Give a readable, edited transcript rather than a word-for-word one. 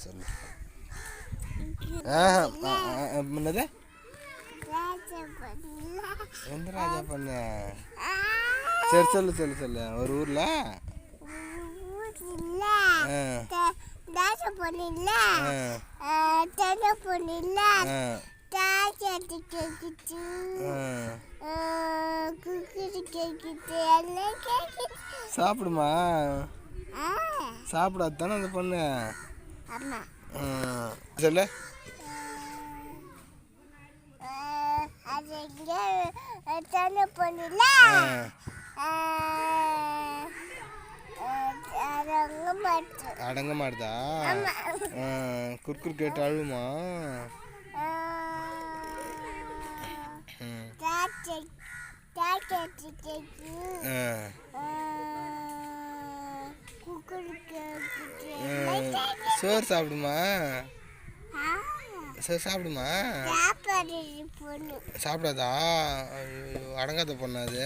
சொல்லு. என்னது? எந்த ராஜா பண்ண? சரி சொல்லு சொல்லு சொல்லு. ஒரு ஊர்ல சாப்பிடுமா? சாப்பிடாது தானே அந்த பொண்ணு. சொல்லு. அடங்க மாட்டுதா? குறுக்குறு கேட்டு அழுமா? சோறு சாப்பிடுமா? சரி சாப்பிடுமா? சாப்பிடாதா? அடங்காத பொண்ணு அது.